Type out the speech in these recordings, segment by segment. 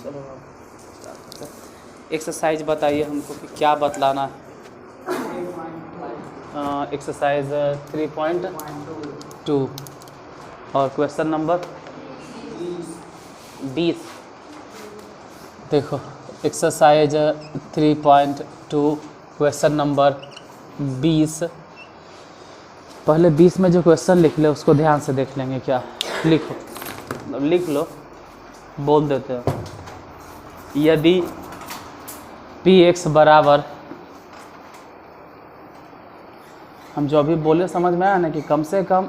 चलो एक्सरसाइज बताइए हमको कि क्या बतलाना है। एक्सरसाइज 3.2 और क्वेश्चन नंबर 20। देखो एक्सरसाइज 3.2 क्वेश्चन नंबर 20। पहले 20 में जो क्वेश्चन लिख ले उसको ध्यान से देख लेंगे। क्या लिखो, लिख लो, बोल देते हो। यदि px बराबर, हम जो अभी बोले समझ में आया ना कि कम से कम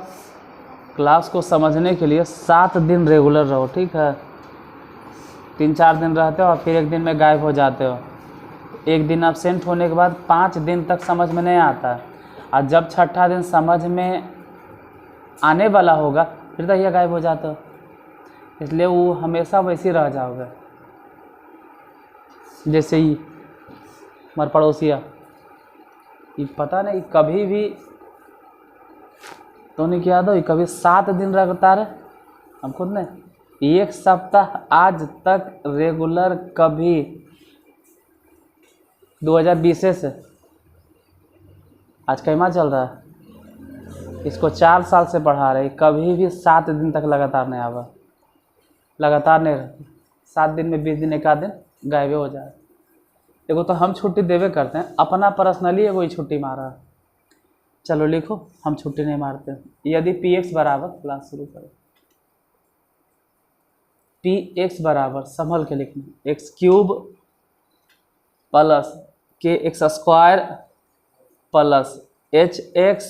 क्लास को समझने के लिए 7 दिन रेगुलर रहो, ठीक है। 3-4 दिन रहते हो और फिर एक दिन में गायब हो जाते हो। एक दिन एब्सेंट होने के बाद 5 दिन तक समझ में नहीं आता है, और जब छठा दिन समझ में आने वाला होगा फिर तो यह गायब हो जाते हो, इसलिए वो हमेशा वैसे ही रह जाओगे। जैसे ही हमारे पड़ोसिया, ये पता नहीं कभी भी तो नहीं किया दो, कभी 7 दिन रखता रहे। हम खुद ने 1 सप्ताह आज तक रेगुलर कभी 2020 से आज कैमा चल रहा है, इसको 4 साल से पढ़ा रहे, कभी भी 7 दिन तक लगातार नहीं आवा, लगातार नहीं रहती। 7 दिन में 20 दिन, 1 आध दिन गायब हो जाए। देखो तो हम छुट्टी देवे करते हैं, अपना पर्सनली कोई छुट्टी मारा। चलो लिखो, हम छुट्टी नहीं मारते। यदि px बराबर, क्लास शुरू करो, px बराबर संभल के लिखना x³ plus kx² plus hx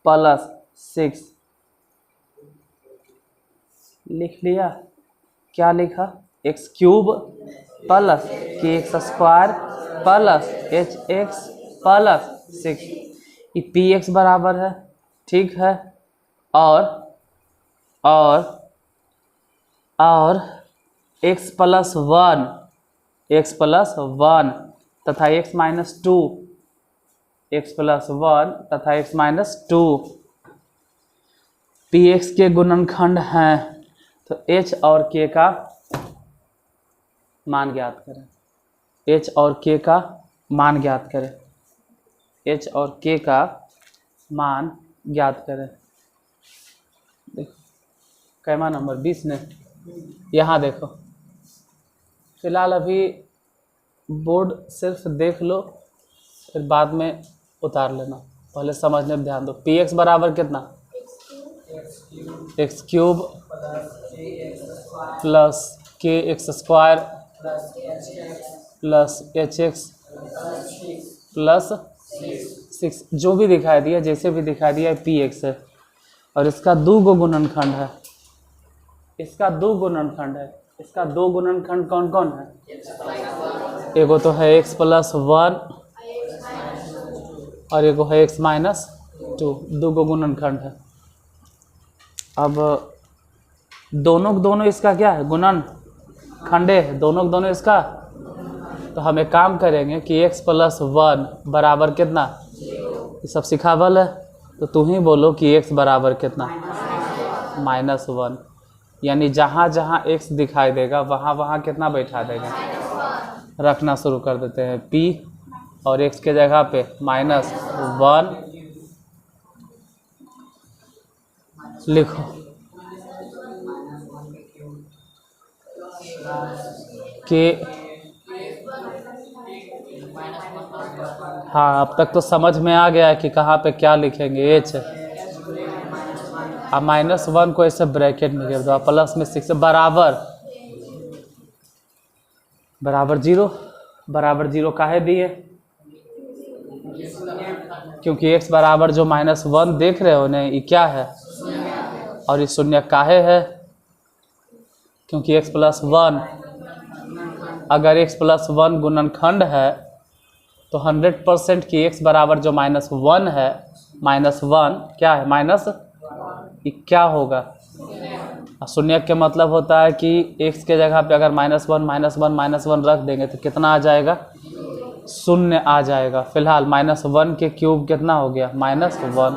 plus 6 लिख लिया। क्या लिखा? x³ plus kx² plus hx plus 6। ये px बराबर है, ठीक है। और x प्लस 1 तथा x माइनस 2, x प्लस 1 तथा x माइनस 2 px के गुणनखंड हैं, तो h और k का मान ज्ञात करें। h और k का मान ज्ञात करें। h और k का मान ज्ञात करें। देखो कैमा नंबर 20 ने, यहाँ देखो। फिलहाल अभी बोर्ड सिर्फ देख लो, फिर बाद में उतार लेना, पहले समझने में ध्यान दो। px बराबर कितना? x³ plus kx² plus hx plus 6, जो भी दिखाई दिया, जैसे भी दिखाई दिया px है। और इसका 2 गुणनखंड है, इसका 2 गुणनखंड है। इसका 2 गुणनखंड कौन कौन है? एगो तो है x प्लस 1 और एगो है x माइनस 2, 2 गुणनखंड है। अब दोनों इसका क्या है? गुणनखंडे है, दोनों इसका। तो हम एक काम करेंगे कि x प्लस 1 बराबर कितना? ये सब सिखावल है, तो तू ही बोलो कि x बराबर कितना? -1। यानी जहाँ जहाँ x दिखाई देगा वहाँ वहाँ कितना बैठा देगा? रखना शुरू कर देते हैं। p और x के जगह पे -1 लिखो। के हाँ, अब तक तो समझ में आ गया है कि कहाँ पे क्या लिखेंगे। h अब -1 को ऐसे ब्रैकेट में गिर दो, प्लस में 6 बराबर 0। बराबर 0 काहे दिए? क्योंकि x बराबर जो -1 देख रहे हो ना, ये क्या है? और ये शून्य काहे है? क्योंकि x प्लस 1, अगर x प्लस 1 गुणनखंड है तो 100% की x बराबर जो -1 है, -1 क्या है? माइनस, ये क्या होगा? शून्य के मतलब होता है कि x के जगह पे अगर -1 रख देंगे तो कितना आ जाएगा? 0 आ जाएगा। फिलहाल -1 के क्यूब कितना हो गया? -1।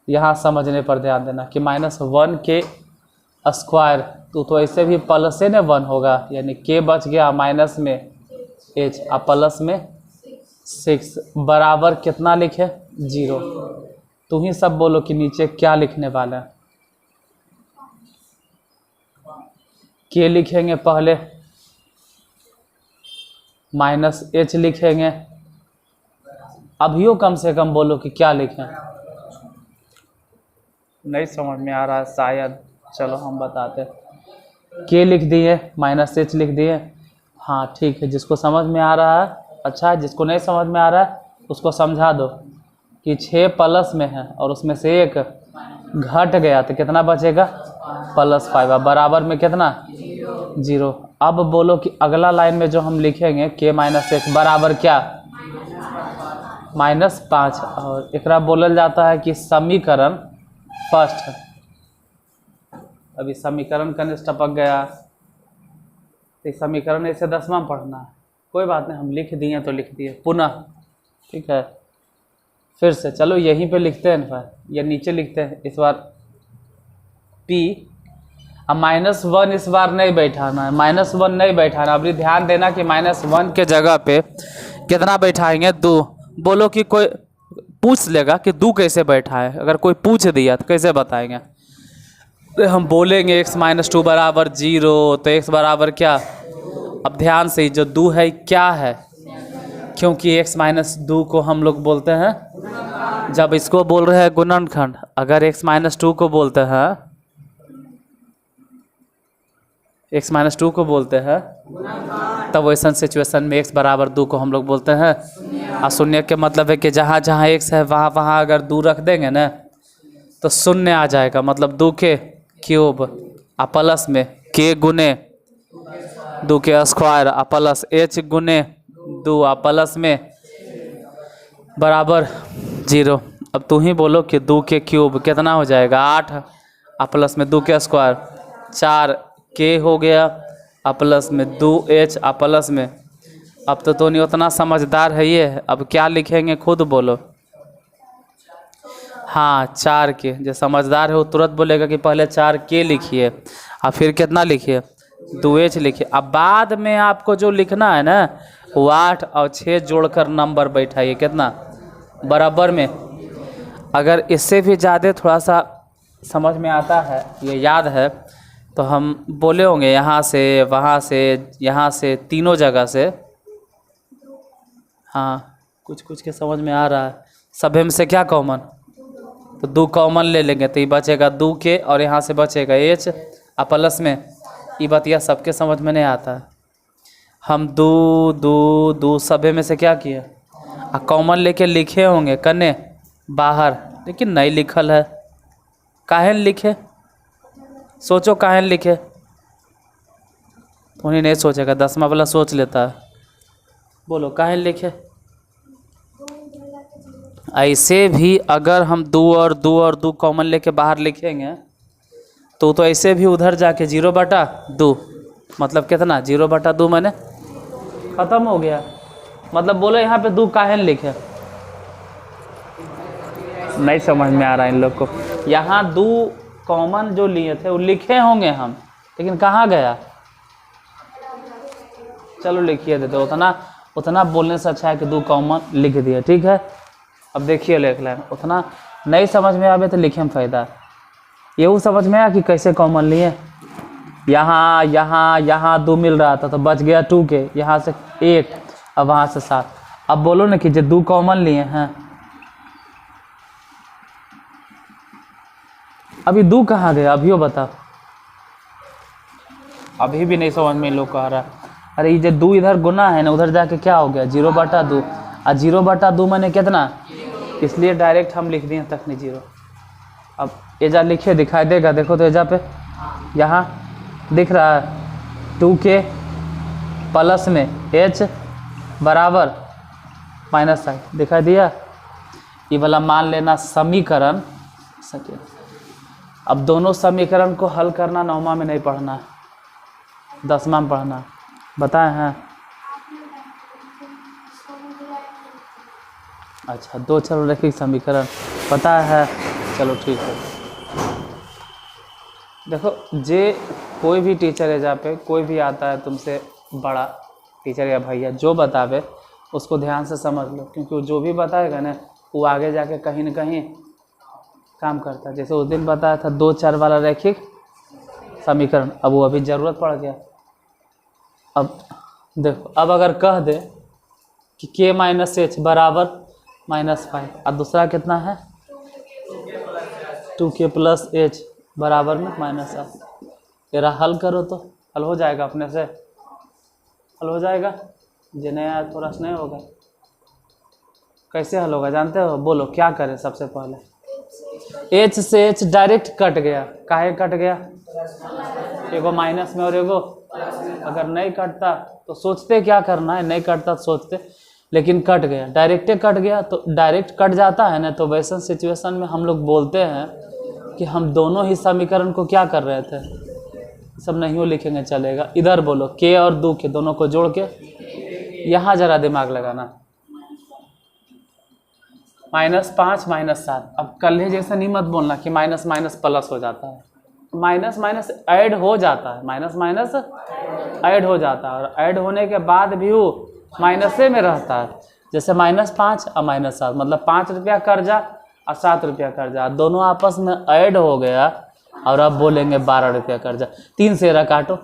यहाँ समझने पर ध्यान देना कि -1 के स्क्वायर तो ऐसे भी प्लस से ने 1 होगा, यानी k बच गया माइनस में h और प्लस में 6 बराबर कितना लिखे 0। तू ही सब बोलो कि नीचे क्या लिखने वाला है। k लिखेंगे पहले, माइनस h लिखेंगे। अभियो कम से कम बोलो कि क्या लिखें। नहीं समझ में आ रहा है शायद, चलो हम बताते। k लिख दिए, माइनस h लिख दिए। हाँ ठीक है, जिसको समझ में आ रहा है अच्छा है, जिसको नहीं समझ में आ रहा है उसको समझा दो कि 6 प्लस में है और उसमें से 1 घट गया तो कितना बचेगा +5 बराबर में कितना 0। अब बोलो कि अगला लाइन में जो हम लिखेंगे k माइनस h बराबर क्या -5, और एकरा बोलल जाता है कि समीकरण फर्स्ट। अभी समीकरण का टपक गया, तो समीकरण ऐसे 10वां पढ़ना है, कोई बात नहीं, हम लिख दिए तो लिख दिए पुनः, ठीक है। फिर से चलो यहीं पे लिखते हैं ना, या नीचे लिखते हैं इस बार p। अब -1 इस बार नहीं बैठाना है, -1 नहीं बैठाना। अभी ध्यान देना कि -1 के जगह पे कितना बैठाएंगे 2। बोलो कि कोई पूछ लेगा कि 2 कैसे बैठा है, अगर कोई पूछ दिया तो कैसे बताएंगे। तो हम बोलेंगे x - 2 बराबर 0, तो x बराबर क्या। अब ध्यान से जो 2 है क्या है, क्योंकि x - 2 को हम लोग बोलते हैं, जब इसको बोल रहे हैं गुणनखंड, अगर x - 2 को बोलते हैं, x - 2 को बोलते हैं, तब वैसा सिचुएशन में x बराबर 2 को हम लोग बोलते हैं। और शून्य के मतलब है कि जहाँ जहाँ x है वहाँ वहाँ अगर 2 रख देंगे ना तो शून्य आ जाएगा, मतलब 2 के क्यूब आ प्लस में k गुने 2 के स्क्वायर आ प्लस h गुने 2 आ प्लस में बराबर 0। अब तू ही बोलो कि 2 के क्यूब कितना हो जाएगा 8 आ प्लस में 2 के स्क्वायर 4 k हो गया आ प्लस में 2h आ प्लस में। अब तो नहीं उतना समझदार है ये, अब क्या लिखेंगे खुद बोलो। हाँ 4 के, जो समझदार है वो तुरंत बोलेगा कि पहले 4 के लिखिए और फिर कितना लिखिए 2h लिखिए। अब बाद में आपको जो लिखना है ना वो 8 और 6 जोड़कर नंबर बैठाइए कितना बराबर में। अगर इससे भी ज़्यादा थोड़ा सा समझ में आता है, ये याद है, तो हम बोले होंगे यहाँ से वहाँ से यहाँ से तीनों जगह से। हाँ कुछ कुछ के समझ में आ रहा है। सभी में से क्या कॉमन, तो 2 कॉमन ले लेंगे तो ये बचेगा 2 के, और यहाँ से बचेगा h आ प्लस में। ये बतिया सबके समझ में नहीं आता है। हम 2 सभी में से क्या किए आ कॉमन लेके लिखे होंगे कने बाहर, लेकिन नहीं लिखल है। काहे लिखे, सोचो काहे लिखे, उन्हें नहीं सोचेगा, 10वां वाला सोच लेता है। बोलो काहे लिखे। ऐसे भी अगर हम 2 और 2 कॉमन लेके बाहर लिखेंगे तो ऐसे भी उधर जाके 0/2, मतलब कितना 0/2 मैंने ख़त्म हो गया। मतलब बोलो यहाँ पे 2 काहे लिखे, नहीं समझ में आ रहा है इन लोग को। यहाँ 2 कॉमन जो लिए थे वो लिखे होंगे हम, लेकिन कहाँ गया। चलो लिखिए देते, उतना बोलने से अच्छा है कि 2 कॉमन लिख दिए, ठीक है। अब देखिए लिख लें, उतना नहीं समझ में आवे तो लिखे में फ़ायदा। ये समझ में आया कि कैसे कॉमन लिए। यहाँ 2 मिल रहा था तो बच गया 2 के, यहाँ से 1 और वहाँ से 7। अब बोलो ना कि जो 2 कॉमन लिए हैं, अभी 2 कहाँ गया अभियो बताओ। अभी भी नहीं समझ में लोग कह रहा है। अरे ये जो 2 इधर गुना है ना, उधर जाके क्या हो गया 0/2, और 0/2 मैंने कितना, इसलिए डायरेक्ट हम लिख दिए तक नहीं 0। अब एजा लिखे दिखाई देगा, देखो तो एजा पे यहाँ दिख रहा है 2 के प्लस में h बराबर -साइन दिखाई दिया। ये वाला मान लेना समीकरण। अब दोनों समीकरण को हल करना 9वां में नहीं पढ़ना है, 10वां में पढ़ना। बताए हैं अच्छा 2 चलो रखिए समीकरण पता है, चलो ठीक है। देखो जे कोई भी टीचर है जहाँ पे कोई भी आता है तुमसे बड़ा टीचर या भैया, जो बतावे उसको ध्यान से समझ लो, क्योंकि वो जो भी बताएगा ना वो आगे जाके कहीं ना कहीं काम करता है। जैसे उस दिन बताया था 2 चर वाला रैखिक समीकरण, अब वो अभी ज़रूरत पड़ गया। अब देखो, अब अगर कह दे कि k माइनस एच बराबर -5 और दूसरा कितना है 2k प्लस एच बराबर में -8, तेरा हल करो तो हल हो जाएगा, अपने से हल हो जाएगा। जे नया थोड़ा सा नहीं होगा। कैसे हल होगा जानते हो? बोलो क्या करें सबसे पहले। एच से एच डायरेक्ट कट गया, काहे कट गया? एगो माइनस में और एगो, अगर नहीं कटता तो सोचते क्या करना है, नहीं कटता तो सोचते, लेकिन कट गया, डायरेक्टे कट गया। तो डायरेक्ट कट जाता है ना, तो वैसे सिचुएशन में हम लोग बोलते हैं कि हम दोनों ही समीकरण को क्या कर रहे थे, सब नहीं हो लिखेंगे चलेगा। इधर बोलो के और 2 के दोनों को जोड़ के, यहाँ जरा दिमाग लगाना, -5 -7। अब कल ही जैसा नहीं मत बोलना कि माइनस माइनस प्लस हो जाता है, माइनस माइनस ऐड हो जाता है, माइनस माइनस ऐड हो जाता है, और ऐड होने के बाद भी वो माइनसे में रहता है। जैसे -5 और -7 मतलब 5 रुपया कर्जा और 7 रुपया कर्जा, दोनों आपस में ऐड हो गया और अब बोलेंगे 12 रुपया कर्जा। 3 सेरा काटो,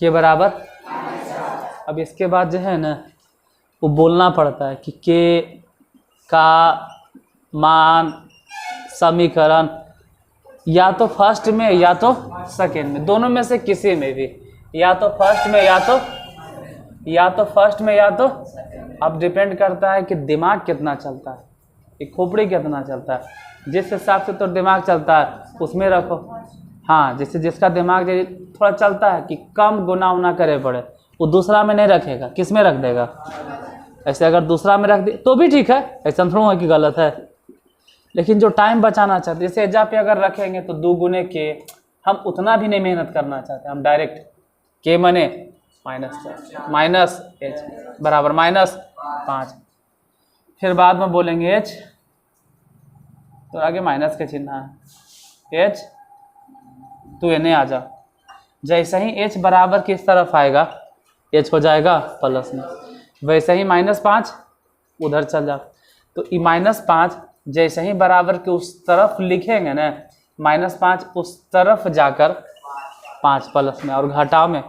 के बराबर। अब इसके बाद जो है ना वो बोलना पड़ता है कि के का मान समीकरण या तो फर्स्ट में या तो सेकेंड में, दोनों में से किसी में भी, या तो फर्स्ट में या तो फर्स्ट में या तो, अब डिपेंड करता है कि दिमाग कितना चलता है, कि खोपड़ी कितना चलता है, जिस हिसाब से तो दिमाग चलता है उसमें रखो। हाँ, जैसे जिसका दिमाग थोड़ा चलता है कि कम गुना उना करे पड़े, वो दूसरा में नहीं रखेगा, किस में रख देगा? ऐसे अगर दूसरा में रख दे तो भी ठीक है, ऐसा थोड़ा है कि गलत है, लेकिन जो टाइम बचाना चाहते, जैसे एजा पे अगर रखेंगे तो 2 गुने के, हम उतना भी नहीं मेहनत करना चाहते, हम डायरेक्ट के मने माइनस एच बराबर -5, फिर बाद में बोलेंगे एच, तो आगे माइनस के चिन्ह है, एच तो एने आ जा, जैसे ही एच बराबर किस तरफ आएगा एच हो जाएगा प्लस में, वैसे ही -5 उधर चल जा, तो ये -5 जैसे ही बराबर के उस तरफ लिखेंगे ना, -5 उस तरफ जाकर 5 प्लस में और घटाव में,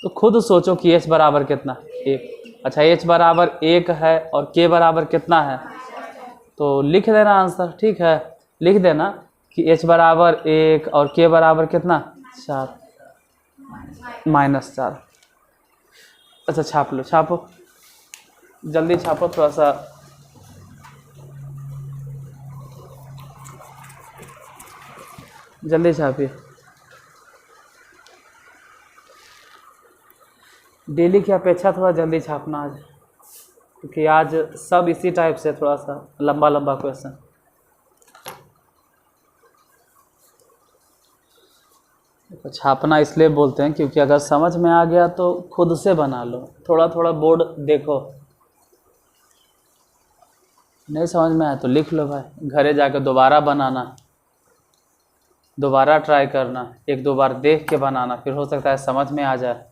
तो खुद सोचो कि एच बराबर कितना, 1। अच्छा, एच बराबर 1 है और के बराबर कितना है, तो लिख देना आंसर, ठीक है, लिख देना कि एच बराबर 1 और के बराबर कितना 4 -4। अच्छा छाप लो, छापो जल्दी छापो, थोड़ा सा जल्दी छापिए। डेली की अपेक्षा थोड़ा जल्दी छापना आज, क्योंकि आज सब इसी टाइप से थोड़ा सा लंबा लंबा क्वेश्चन। तो छापना इसलिए बोलते हैं क्योंकि अगर समझ में आ गया तो खुद से बना लो, थोड़ा थोड़ा बोर्ड देखो, नहीं समझ में आया तो लिख लो भाई, घरे जाकर दोबारा बनाना, दोबारा ट्राई करना, 1-2 बार देख के बनाना, फिर हो सकता है समझ में आ जाए।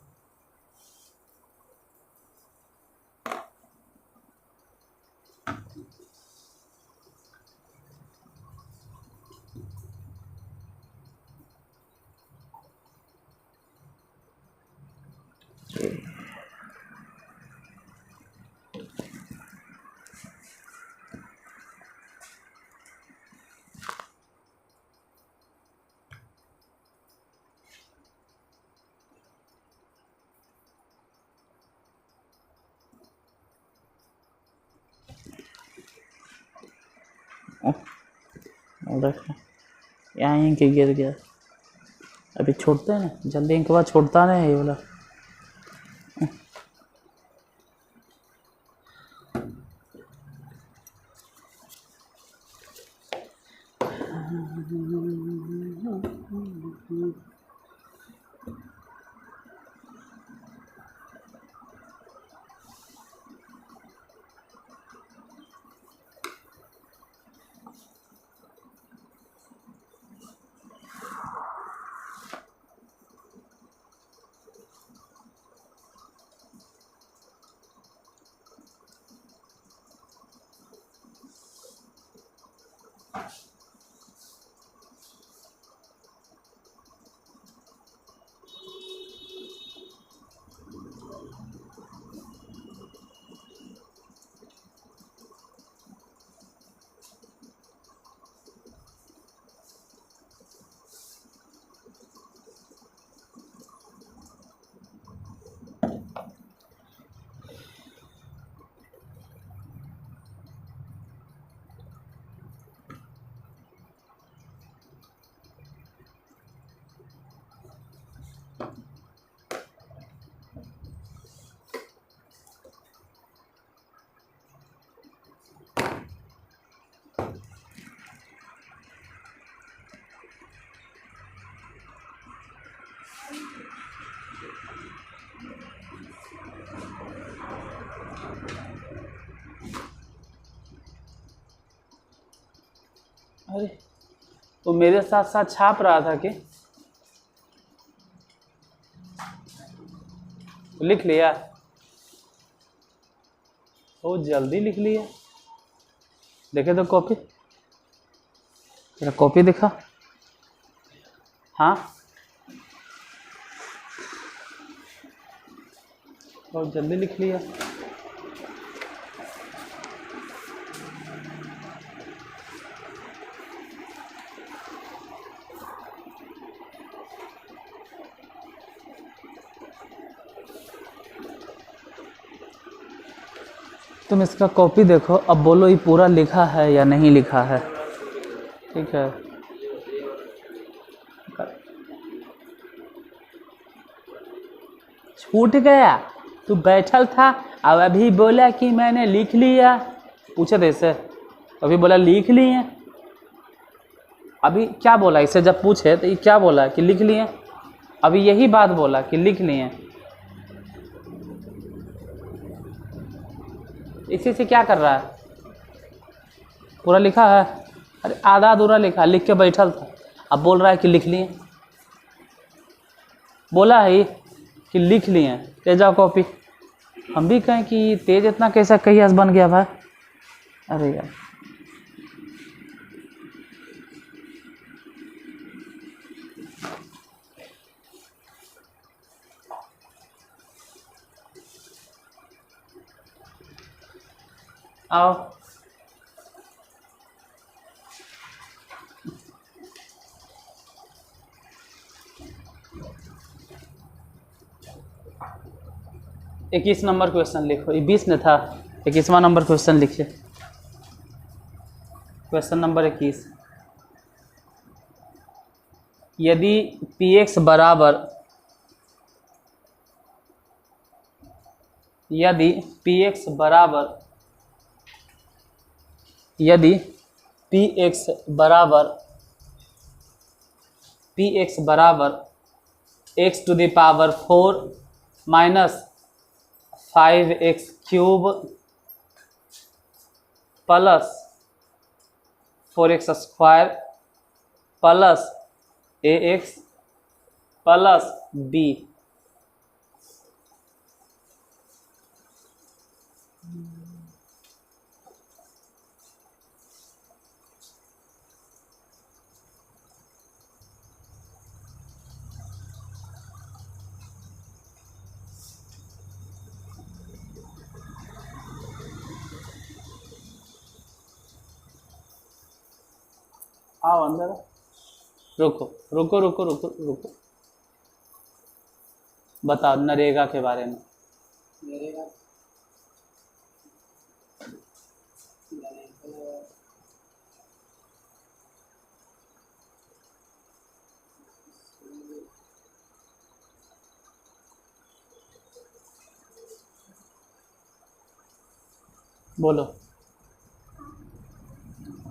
यहाँ इंक गिर गया, अभी छोड़ते हैं ना जल्दी, इनके बाद छोड़ता नहीं ये वाला। अरे तो मेरे साथ साथ छाप रहा था कि लिख लिया? बहुत जल्दी लिख लिया। देखे तो कॉपी, तेरा कॉपी दिखा। हाँ बहुत जल्दी लिख लिया। तुम इसका कॉपी देखो, अब बोलो ये पूरा लिखा है या नहीं लिखा है। ठीक है, छूट गया? तू बैठल था अब अभी बोला कि मैंने लिख लिया। पूछे थे इससे, अभी बोला लिख लिए। अभी क्या बोला इससे जब पूछे तो ये क्या बोला कि लिख लिए? अभी यही बात बोला कि लिख लिए। इसी से क्या कर रहा है? पूरा लिखा है? अरे आधा अधूरा लिखा, लिख के बैठल था, अब बोल रहा है कि लिख लिए। बोला है कि लिख लिए। ले जाओ कॉपी। हम भी कहें कि तेज इतना कैसा कहियास बन गया भाई। अरे यार आओ। इक्कीस नंबर क्वेश्चन लिखो। ये 20 में था, 21वां नंबर क्वेश्चन लिखिए। Question number 21। यदि px बराबर यदि px बराबर x to the power 4 minus 5x cube plus 4x square plus ax plus b। आओ अंदर। रुको रुको रुको रुको रुको, बताओ नरेगा के बारे में। बोलो।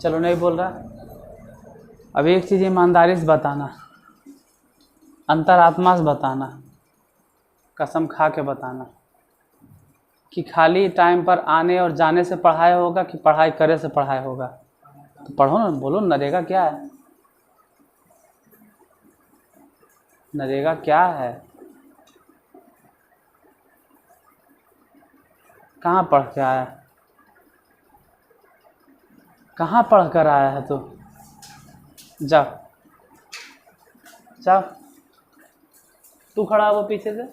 चलो नहीं बोल रहा। अब एक चीज़ ईमानदारी से बताना, अंतरात्मा से बताना, कसम खा के बताना कि खाली टाइम पर आने और जाने से पढ़ाई होगा कि पढ़ाई करे से पढ़ाई होगा। तो पढ़ो ना, बोलो नरेगा क्या है? नरेगा क्या है? कहाँ पढ़ के आया? कहाँ पढ़ कर आया है तू? जाओ जाओ, तू खड़ा हो पीछे से।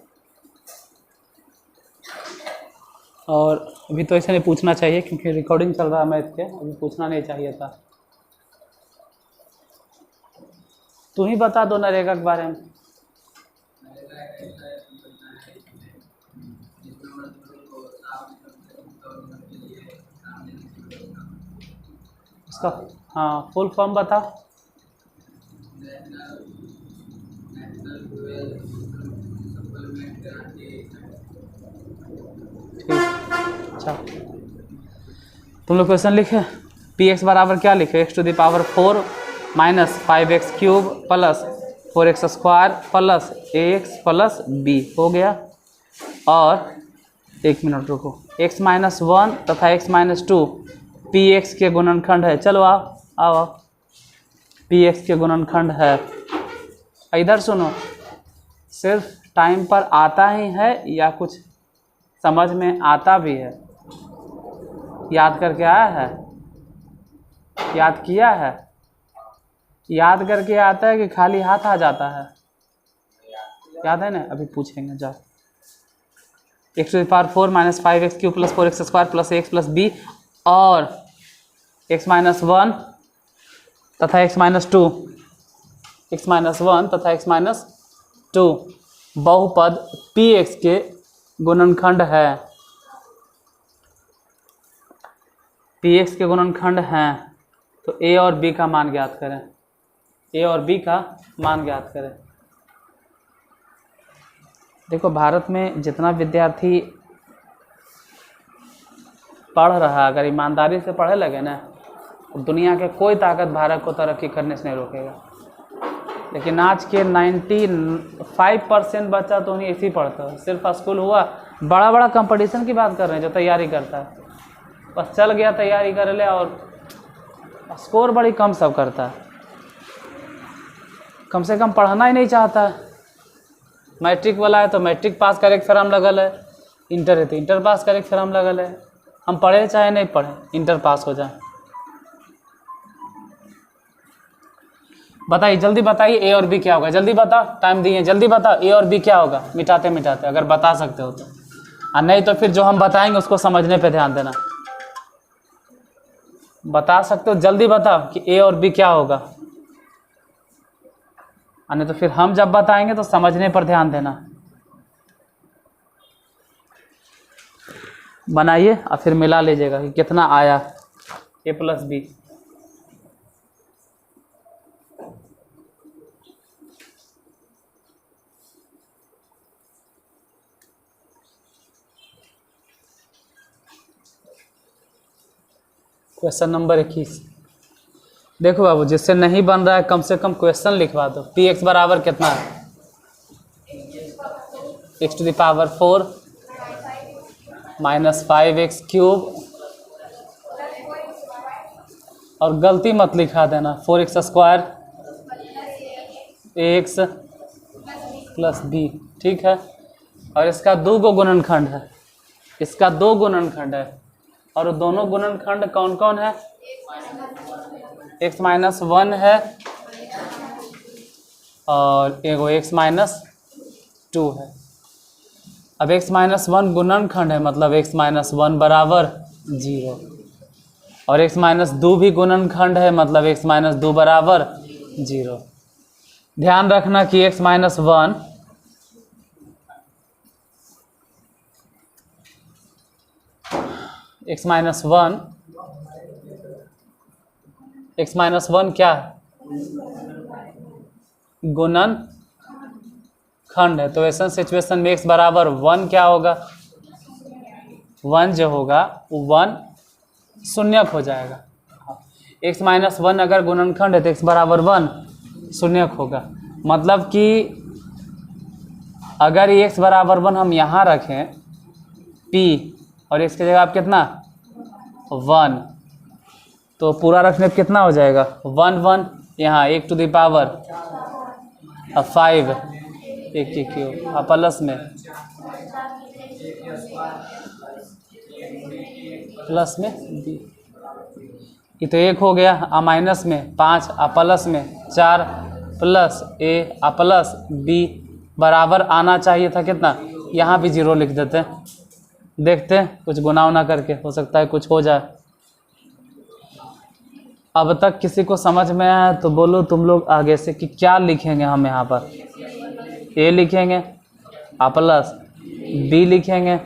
और अभी तो ऐसे नहीं पूछना चाहिए क्योंकि रिकॉर्डिंग चल रहा है मैथ के, अभी पूछना नहीं चाहिए था। तू ही बता दो नरेगा के बारे में। इसका हाँ फुल फॉर्म बता। अच्छा तुम लोग क्वेश्चन लिखे। px बराबर क्या लिखे? x to the power 4 minus 5x cube plus 4x square plus ax plus b हो गया। और एक मिनट रुको, x माइनस 1 तथा x माइनस 2 px के गुणनखंड है। चलो आओ आओ आओ। पी एक्स के गुणनखंड है। इधर सुनो, सिर्फ टाइम पर आता ही है या कुछ समझ में आता भी है? याद करके आया है? याद किया है? याद करके आता है कि खाली हाथ आ जाता है? याद है ना? अभी पूछेंगे, जाओ। X to the power 4 minus 5x cube plus 4x square plus x plus b और x माइनस 1 तथा x माइनस 2, x माइनस 1 तथा x माइनस 2 बहुपद px के गुणनखंड है। px के गुणनखंड हैं, तो a और b का मान ज्ञात करें। a और b का मान ज्ञात करें। देखो, भारत में जितना विद्यार्थी पढ़ रहा है, अगर ईमानदारी से पढ़े लगे ना, दुनिया के कोई ताकत भारत को तरक्की करने से नहीं रोकेगा। लेकिन आज के 95% बच्चा तो नहीं ऐसे ही पढ़ता है। सिर्फ स्कूल हुआ, बड़ा बड़ा कंपटीशन की बात कर रहे हैं, जो तैयारी करता है बस चल गया, तैयारी कर ले और स्कोर बड़ी कम सब करता है। कम से कम पढ़ना ही नहीं चाहता है। मैट्रिक वाला है तो मैट्रिक पास करे के फॉर्म लगल है, इंटर है तो इंटर पास करे के फॉर्म लगल है। हम पढ़े चाहे नहीं पढ़े, इंटर पास हो जाए। बताइए, जल्दी बताइए, ए और बी क्या होगा? जल्दी बताओ, टाइम दिए, जल्दी बताओ, ए और बी क्या होगा? मिटाते मिटाते अगर बता सकते हो तो, और नहीं तो फिर जो हम बताएंगे उसको समझने पे ध्यान देना। बता सकते हो, जल्दी बताओ कि ए और बी क्या होगा, और नहीं तो फिर हम जब बताएंगे तो समझने पर ध्यान देना। बनाइए और फिर मिला लीजिएगा कि कितना आया ए प्लस बी। Question number 21। देखो बाबू, जिससे नहीं बन रहा है कम से कम क्वेश्चन लिखवा दो। पी एक्स बराबर कितना है? X to the power 4 minus 5x cube, और गलती मत लिखा देना, 4x square x plus B, ठीक है। और इसका 2 गो गुणनखंड है, इसका 2 गुणनखंड है, और दोनों गुणनखंड कौन कौन है? x माइनस 1 है और एगो x माइनस 2 है। अब x माइनस 1 गुणनखंड है, मतलब x माइनस 1 बराबर 0, और x माइनस 2 भी गुणनखंड है, मतलब x माइनस 2 बराबर 0। ध्यान रखना कि x माइनस 1 x माइनस 1 क्या है? गुणनखंड है। तो ऐसा सिचुएशन में x बराबर 1 क्या होगा? 1 जो होगा वो 1 शून्यक हो जाएगा। x माइनस 1 अगर गुणनखंड है तो x बराबर 1 शून्यक होगा। मतलब कि अगर ये x बराबर 1 हम यहाँ रखें p और x की जगह आप कितना 1, तो पूरा रखने पर कितना हो जाएगा? 1 1, यहाँ 1 टू द पावर 5 1 की क्यूब प्लस में b, ये तो 1 हो गया, माइनस में 5 प्लस में 4 प्लस a प्लस b बराबर आना चाहिए था कितना? यहाँ भी 0 लिख देते हैं, देखते हैं कुछ गुना उना करके, हो सकता है कुछ हो जाए। अब तक किसी को समझ में आया तो बोलो तुम लोग आगे से कि क्या लिखेंगे हम यहाँ पर? a लिखेंगे प्लस b लिखेंगे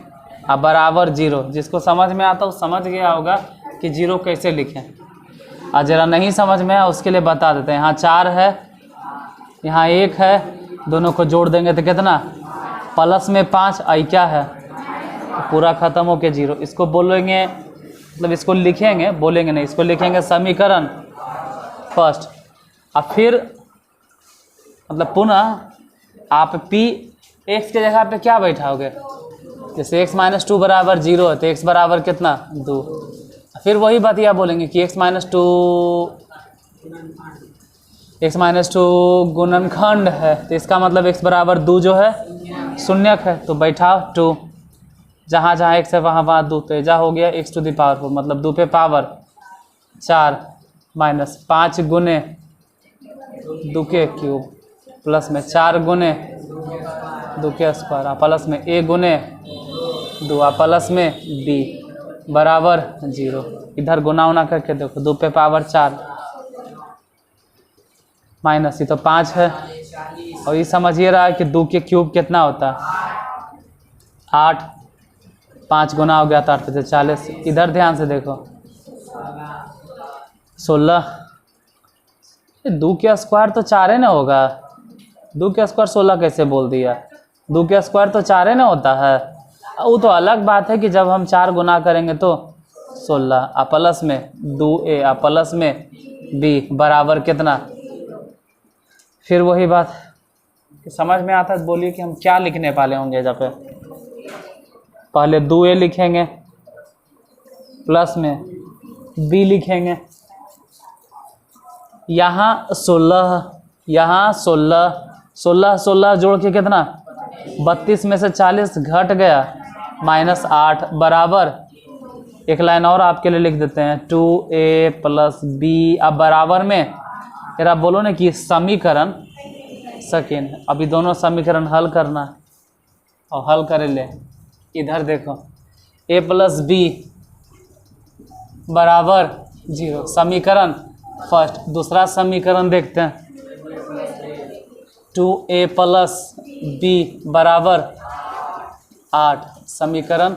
बराबर 0। जिसको समझ में आता है वो समझ गया होगा कि 0 कैसे लिखें, और जरा नहीं समझ में आया उसके लिए बता देते हैं। यहाँ 4 है, यहाँ 1 है, दोनों को जोड़ देंगे तो कितना? प्लस में 5 आई क्या है? पूरा ख़त्म हो के 0। इसको बोलेंगे, मतलब इसको लिखेंगे, बोलेंगे नहीं, इसको लिखेंगे समीकरण फर्स्ट। और फिर मतलब पुनः आप p x के जगह पे क्या बैठाओगे? जैसे x माइनस 2 बराबर 0 है तो x बराबर कितना? 2। फिर वही बात यह बोलेंगे कि x माइनस 2 x माइनस 2 गुणनखंड है, तो इसका मतलब x बराबर 2 जो है शून्यक है, तो बैठाओ 2, जहाँ जहाँ x है वहाँ वहाँ 2, तो एजा हो गया x टू द पावर 4, मतलब 2 पे पावर 4 माइनस 5 गुने 2 के क्यूब प्लस में 4 गुने 2 के स्क्वायर प्लस में a गुने 2 प्लस में b बराबर 0। इधर गुना उना करके देखो, 2 पे पावर 4 माइनस, ये तो 5 है, और ये समझिए रहा है कि 2 के क्यूब कितना होता है 8, 5 गुना हो गया तो 8 से 40। इधर ध्यान से देखो 16, 2 के स्क्वायर तो 4 ना होगा, 2 के स्क्वायर 16 कैसे बोल दिया, 2 के स्क्वायर तो 4 ना होता है। वो तो अलग बात है कि जब हम 4 गुना करेंगे तो 16 प्लस में 2a प्लस में b बराबर कितना, फिर वही बात कि समझ में आता है। बोलिए कि हम क्या लिखने वाले होंगे, जब पे पहले 2a लिखेंगे प्लस में b लिखेंगे, यहाँ 16, यहाँ 16, 16 16 जोड़ के कितना 32 में से 40 घट गया -8 बराबर, एक लाइन और आपके लिए लिख देते हैं 2a प्लस b। अब बराबर में फिर आप बोलो ना कि समीकरण सेकेंड, अभी दोनों समीकरण हल करना है, और हल करे ले इधर देखो a प्लस b बराबर 0, समीकरण फर्स्ट। दूसरा समीकरण देखते हैं 2a प्लस b बराबर 8, समीकरण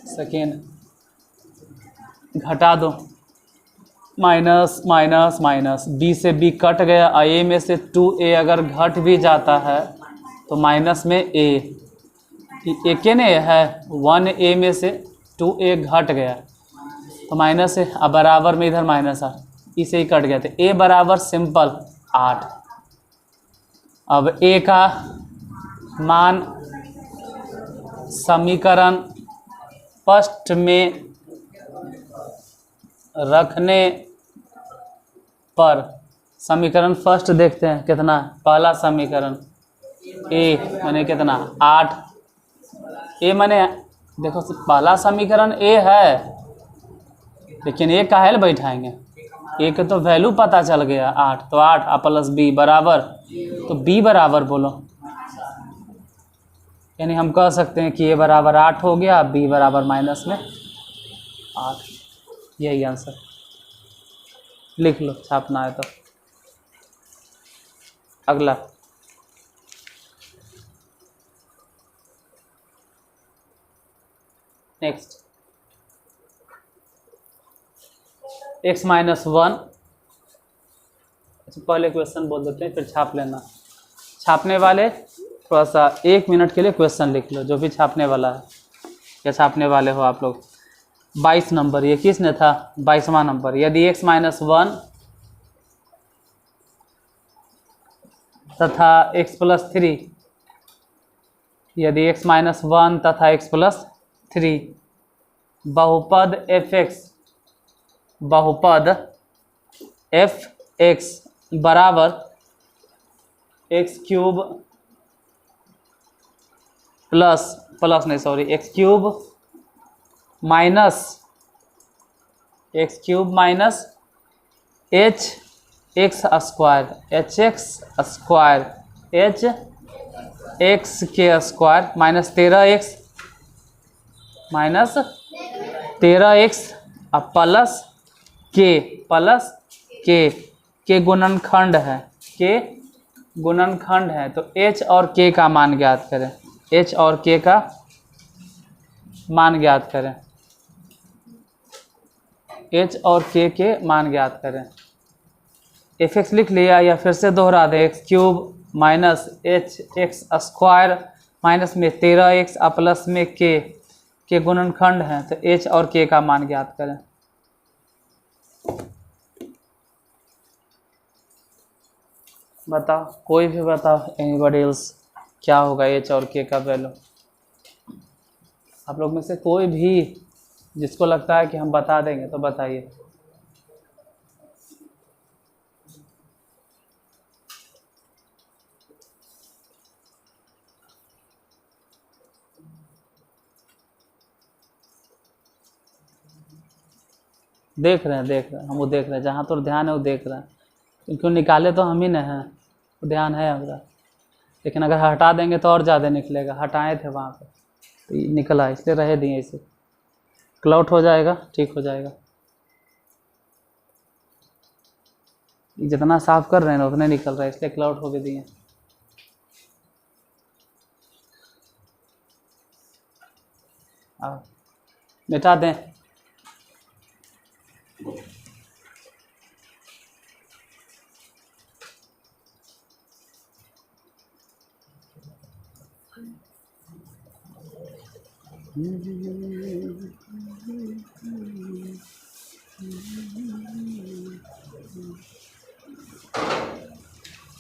सेकेंड। घटा दो, माइनस माइनस माइनस, b से b कट गया, a में से 2a अगर घट भी जाता है तो माइनस में a, एक ने है 1a में से 2a घट गया तो माइनस है, अब बराबर में इधर माइनस 8, इसे ही कट गया, तो a बराबर सिंपल 8। अब a का मान समीकरण फर्स्ट में रखने पर, समीकरण फर्स्ट देखते हैं कितना, पहला समीकरण a माने कितना 8, a माने देखो पहला समीकरण a है, लेकिन a काहे बैठाएंगे, a के तो वैल्यू पता चल गया 8, तो 8 प्लस b बराबर, तो b बराबर बोलो, यानी हम कह सकते हैं कि a बराबर 8 हो गया, b बराबर माइनस में 8, यही आंसर। लिख लो छापना है तो। अगला नेक्स्ट x माइनस 1, अच्छा पहले क्वेश्चन बोल देते हैं फिर छाप लेना। छापने वाले थोड़ा सा 1 मिनट के लिए क्वेश्चन लिख लो, जो भी छापने वाला है या छापने वाले हो आप लोग। 22 नंबर, ये किसने था 22वां नंबर। यदि x माइनस 1 तथा x प्लस 3, यदि x माइनस 1 तथा x प्लस 3 बहुपद f(x) बराबर x cube x cube minus h x square h x के स्क्वायर माइनस 13x प्लस के गुणनखंड है, तो h और k का मान ज्ञात करें, h और k का मान ज्ञात करें, h और k के मान ज्ञात करें। f(x) लिख लिया या फिर से दोहरा दे, x cube minus h x square minus में 13x प्लस में के गुणनखंड है, तो h और k का मान ज्ञात करें। बताओ, कोई भी बताओ, एनीबॉडी एल्स, क्या होगा h और k का वैल्यू। आप लोग में से कोई भी जिसको लगता है कि हम बता देंगे तो बताइए। देख रहे हैं हम, वो देख रहे हैं, जहाँ तो ध्यान है वो देख रहे हैं, क्योंकि निकाले तो हम ही न हैं, ध्यान है हमारा। लेकिन अगर हटा देंगे तो और ज़्यादा निकलेगा, हटाए थे वहाँ पे तो ये निकला, इसलिए रहे दिए इसे। क्लाउड हो जाएगा, ठीक हो जाएगा। जितना साफ कर रहे हैं ना उतने निकल रहा है, इसलिए क्लाउड हो भी दिए। मिटा दें।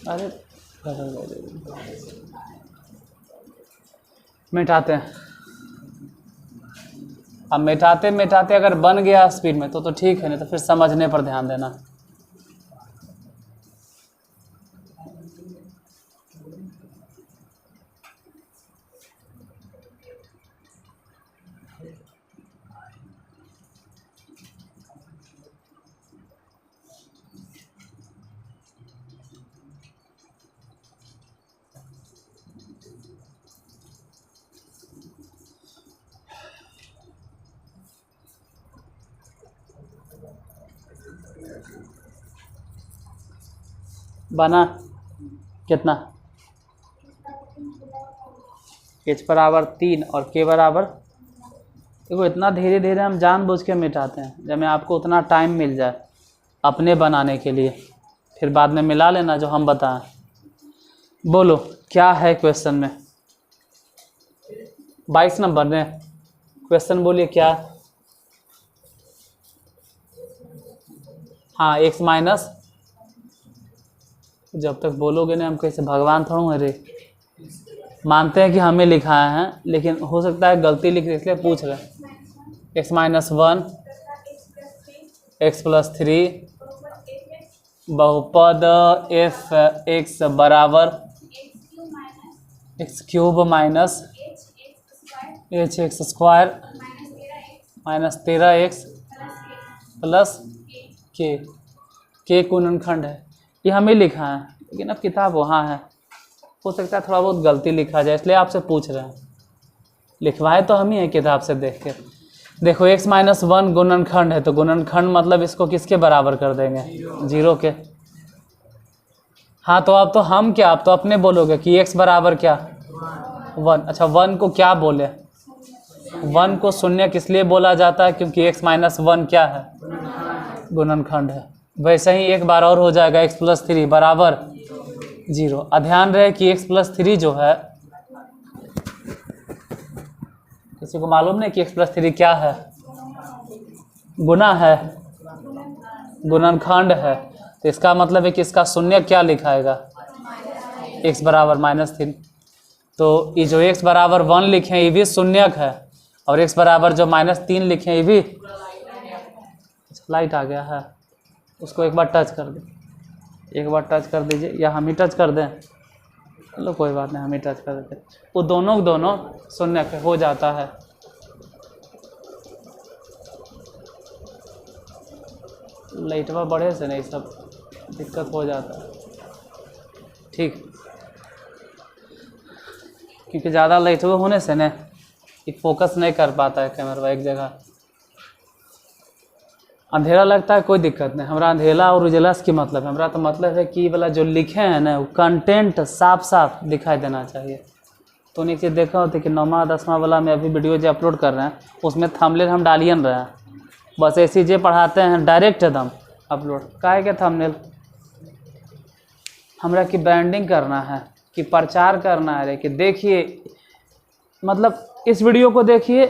अरे मिटाते हैं। अब मिटाते मिटाते अगर बन गया स्पीड में तो ठीक है, नहीं तो फिर समझने पर ध्यान देना। बना कितना? h बराबर 3 और k बराबर, देखो इतना धीरे धीरे हम जानबूझ के मिटाते हैं, जब मैं आपको उतना टाइम मिल जाए अपने बनाने के लिए, फिर बाद में मिला लेना जो हम बताएं। बोलो क्या है क्वेश्चन में? 22 नंबर ने क्वेश्चन, बोलिए क्या? हाँ x माइनस, जब तक बोलोगे ना हम कैसे भगवान थोड़ा अरे मानते हैं कि हमें लिखाया है, लेकिन हो सकता है गलती लिख रहे, इसलिए पूछ रहे हैं। x माइनस 1 x प्लस 3 बहुपद f x बराबर x cube minus h x square minus 13x plus k गुणनखंड है। ये हमें लिखा है, लेकिन अब किताब वहाँ है, हो सकता है थोड़ा बहुत गलती लिखा जाए, इसलिए आपसे पूछ रहे हैं। लिखवाए तो हम ही हैं किताब से देख के। देखो x माइनस 1 गुणनखंड है, तो गुणनखंड मतलब इसको किसके बराबर कर देंगे? 0 के। हाँ तो अब तो हम क्या, आप तो अपने बोलोगे कि x बराबर क्या? 1। अच्छा 1 को क्या बोले? 1 को शून्य किस लिए बोला जाता है? क्योंकि x माइनस 1 क्या है? गुणनखंड है। वैसे ही एक बार और हो जाएगा x प्लस 3 बराबर 0। ध्यान रहे कि x प्लस 3 जो है, किसी को मालूम नहीं कि x प्लस 3 क्या है? गुना है, गुणनखंड है, तो इसका मतलब है कि इसका शून्य क्या लिखाएगा? x बराबर -3। तो ये जो x बराबर 1 लिखे हैं ये भी शून्यक है, और x बराबर जो -3 लिखे हैं ये भी। लाइट आ गया है, उसको एक बार टच कर दें, एक बार टच कर दीजिए, या हम ही टच कर दें? चलो कोई बात नहीं, हम ही टच कर देते हैं। वो दोनों शून्य हो जाता है। लाइटवा बढ़े से नहीं सब दिक्कत हो जाता है, ठीक, क्योंकि ज़्यादा लाइटवा होने से ना ये फोकस नहीं कर पाता है कैमरा एक जगह। अंधेरा लगता है कोई दिक्कत नहीं, हमारा अंधेरा और उजला की मतलब है, हमारा तो मतलब है कि वाला जो लिखे हैं ना वो कंटेंट साफ साफ दिखाई देना चाहिए। तो नीचे देखा होता कि 9वां 10वां वाला में अभी वीडियो जो अपलोड कर रहे हैं उसमें थंबनेल हम डालिए रहे हैं, बस ऐसे जो पढ़ाते हैं डायरेक्ट एकदम अपलोड। काहे के थंबनेल? हमरा की ब्रांडिंग करना है, कि प्रचार करना है कि देखिए, मतलब इस वीडियो को देखिए,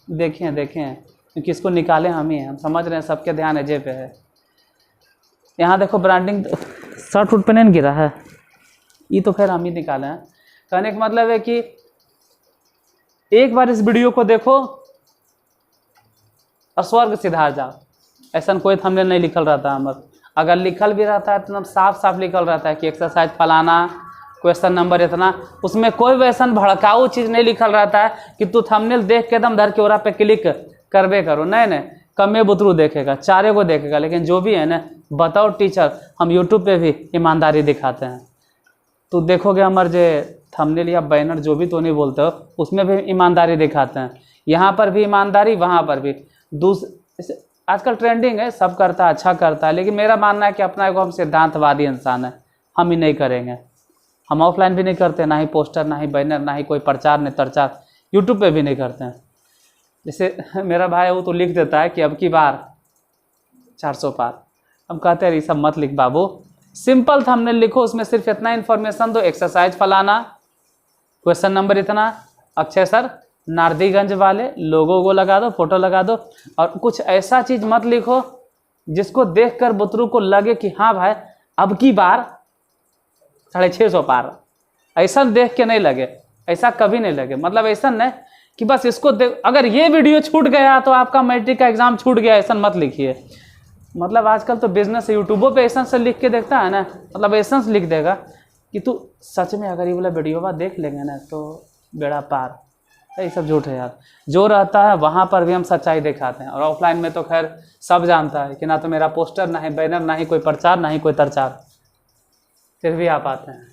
देखें क्योंकि इसको निकाले हम ही हैं, हम समझ रहे हैं, सबके ध्यान है जे पे है। यहाँ देखो ब्रांडिंग शर्ट उट पे नहीं गिरा है, ये तो खैर हम ही निकाले हैं। कहने का मतलब है कि एक बार इस वीडियो को देखो और स्वर्ग सिधार जाओ। ऐसा कोई थंबनेल नहीं लिखल रहता हमारा, अगर लिखल भी रहता है तो एकदम साफ साफ लिखल रहता है कि एक्सरसाइज फलाना, क्वेश्चन नंबर इतना, उसमें कोई वैसा भड़काऊ चीज़ नहीं लिखल रहता है कि तू थंबनेल देख के एकदम धर के ओरा पे क्लिक करबे करो। नहीं, कमे बुतरू देखेगा, चारे को देखेगा, लेकिन जो भी है ना, बताओ टीचर, हम यूट्यूब पे भी ईमानदारी दिखाते हैं। तो देखोगे हमारे जो थंबनेल या बैनर जो भी तो नहीं बोलते हो, उसमें भी ईमानदारी दिखाते हैं। यहाँ पर भी ईमानदारी, वहाँ पर भी। आजकल ट्रेंडिंग है, सब करता है, अच्छा करता है, लेकिन मेरा मानना है कि अपना एगो हम सिद्धांतवादी इंसान है, हम ही नहीं करेंगे। हम ऑफलाइन भी नहीं करते, ना ही पोस्टर, ना ही बैनर, ना ही कोई प्रचार नहीं प्रचार, यूट्यूब पे भी नहीं करते हैं। जैसे मेरा भाई है वो तो लिख देता है कि अब की बार 400 पार। हम कहते हैं ये सब मत लिख बाबू, सिंपल थंबनेल लिखो, उसमें सिर्फ इतना इन्फॉर्मेशन दो, एक्सरसाइज फलाना, क्वेश्चन नंबर इतना, अक्षय सर नारदीगंज वाले, लोगों को लगा दो, फोटो लगा दो। और कुछ ऐसा चीज़ मत लिखो जिसको देखकर बुतरू को लगे कि हाँ भाई अब की बार 650 पार। ऐसा देख के नहीं लगे, ऐसा कभी नहीं लगे। मतलब ऐसा नहीं कि बस इसको देख, अगर ये वीडियो छूट गया तो आपका मैट्रिक का एग्जाम छूट गया, ऐसा मत लिखिए। मतलब आजकल तो बिजनेस यूट्यूबों पे ऐसा से लिख के देखता है ना, मतलब ऐसा लिख देगा कि तू सच में अगर ये वाला वीडियो बात देख लेंगे ना तो बेड़ा पार। ये सब झूठ है यार, जो रहता है वहाँ पर भी हम सच्चाई दिखाते हैं। और ऑफलाइन में तो खैर सब जानता है कि ना तो मेरा पोस्टर, ना ही बैनर, ना ही कोई प्रचार, ना ही कोई प्रचार, फिर भी आप आते हैं।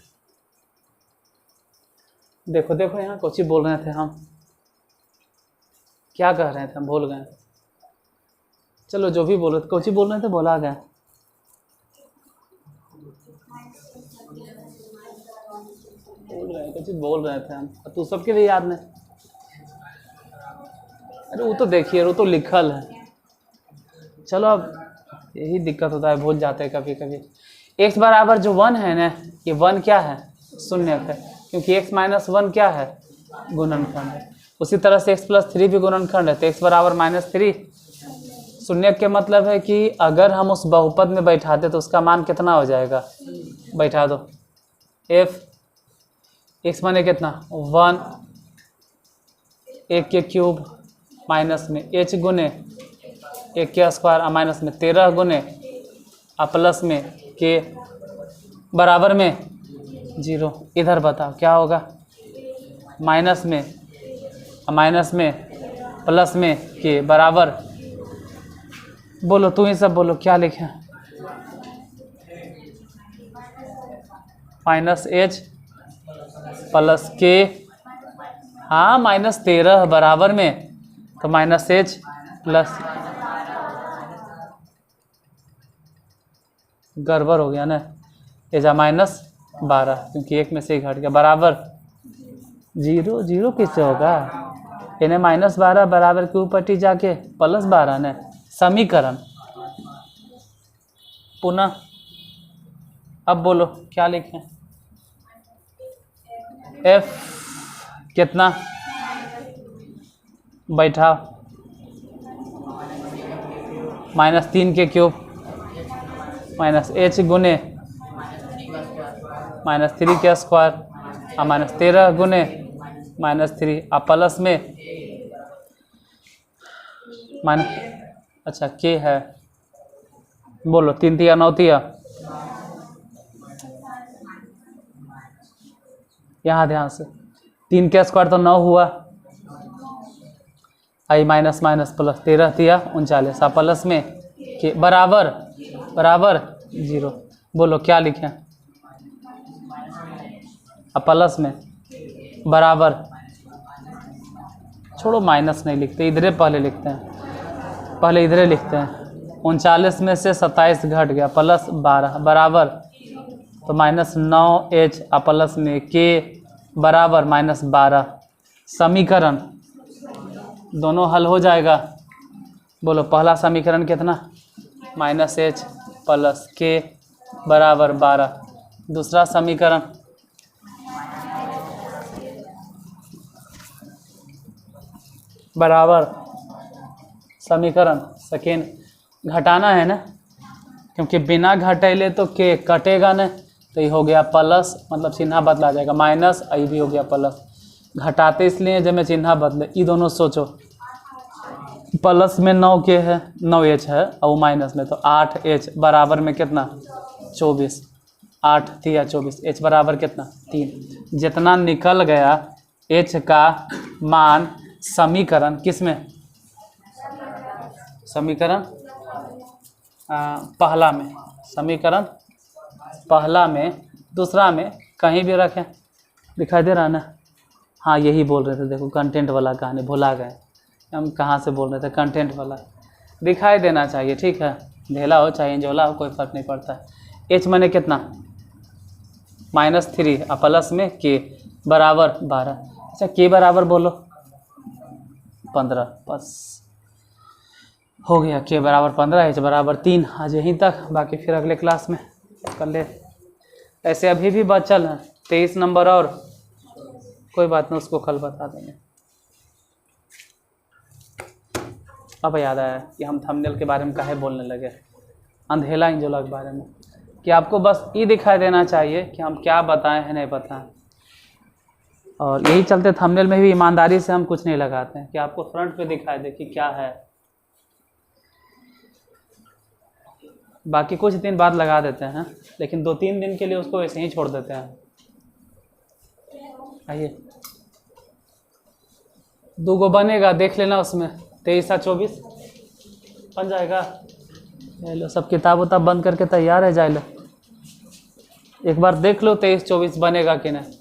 देखो देखो यहाँ कुछ ही बोल रहे थे हम, क्या कह रहे थे हम भूल गए। चलो जो भी बोल रहे थे, कुछ ही बोल रहे थे, बोला गया। कुछ बोल रहे थे हम, तू सबके लिए याद नहीं। अरे वो तो देखिए, वो तो लिखल है। चलो अब यही दिक्कत होता है, भूल जाते हैं कभी कभी। x बराबर जो 1 है ना, ये 1 क्या है, शून्य है, क्योंकि x माइनस 1 क्या है, गुणनखंड है। उसी तरह से x प्लस 3 भी गुणनखंड है, तो x बराबर -3 शून्य के मतलब है कि अगर हम उस बहुपद में बैठाते तो उसका मान कितना हो जाएगा, बैठा दो f, x माने कितना 1, 1 के क्यूब माइनस में h गुने 1 के स्क्वायर, माइनस में 13 गुने प्लस में के बराबर में 0। इधर बताओ क्या होगा, माइनस में प्लस में के बराबर, बोलो तू ही सब बोलो क्या लिखे, -h प्लस के, हाँ -13 बराबर में, तो -h प्लस, गड़बड़ हो गया ना, एजा -12 क्योंकि एक में से ही घट गया, बराबर 0, 0 किससे होगा, इन्हें -12 बराबर के ऊपर टी जाके +12 ने, समीकरण पुनः। अब बोलो क्या लिखें, f कितना बैठा, -3 के क्यूब -h गुने -3 के स्क्वायर, -13 गुने -3 प्लस में अच्छा के है, बोलो 3 तिया 9 तिया, यहाँ ध्यान से, 3 के स्क्वायर तो 9 हुआ, आई माइनस प्लस 13 तिया 39, प्लस में के बराबर 0। बोलो क्या लिखें, प्लस में बराबर, छोड़ो माइनस नहीं लिखते, इधरे पहले लिखते हैं, पहले इधरे लिखते हैं। 39 में से 27 घट गया, +12 बराबर, तो -9h प्लस में के बराबर -12। समीकरण दोनों हल हो जाएगा। बोलो पहला समीकरण कितना, -h प्लस के बराबर 12। दूसरा समीकरण बराबर, समीकरण सेकेंड घटाना है ना, क्योंकि बिना घटेले तो के कटेगा न, तो ये हो गया प्लस, मतलब चिन्ह बदला जाएगा, माइनस, ये भी हो गया प्लस। घटाते इसलिए जब मैं चिन्ह बदले, ये दोनों सोचो, प्लस में 9 के है, 9h है, और माइनस में तो 8h बराबर में कितना 24, 8 या 24, h बराबर कितना 3। जितना निकल गया h का मान समीकरण किस में, समीकरण पहला में, समीकरण पहला में, दूसरा में कहीं भी रखें, दिखाई दे रहा ना। हाँ यही बोल रहे थे, देखो कंटेंट वाला कहानी भुला गए हम, कहाँ से बोल रहे थे, कंटेंट वाला दिखाई देना चाहिए, ठीक है। ढेला हो चाहे इंजोला हो कोई फर्क नहीं पड़ता है। एच मैंने कितना -3 और प्लस में के बराबर 12। अच्छा के बराबर बोलो 15, बस हो गया। के बराबर 15, एच बराबर 3। आज यहीं तक, बाकी फिर अगले क्लास में कर ले। ऐसे अभी भी बचल है 23 नंबर, और कोई बात नहीं, उसको कल बता देंगे। अब याद आया कि हम थंबनेल के बारे में काहे बोलने लगे, अंधेला इंजोला के बारे में, कि आपको बस ये दिखाई देना चाहिए कि हम क्या बताएं हैं नहीं बताएं। और यही चलते थंबनेल में भी ईमानदारी से हम कुछ नहीं लगाते हैं कि आपको फ्रंट पे दिखाई दे कि क्या है। बाकी कुछ दिन बाद लगा देते हैं, लेकिन 2-3 दिन के लिए उसको वैसे ही छोड़ देते हैं। आइए 2 गो बनेगा, देख लेना उसमें 23 और 24 बन जाएगा। लो सब किताब उताब बंद करके तैयार है, जाए लो एक बार देख लो 23-24 बनेगा कि नहीं।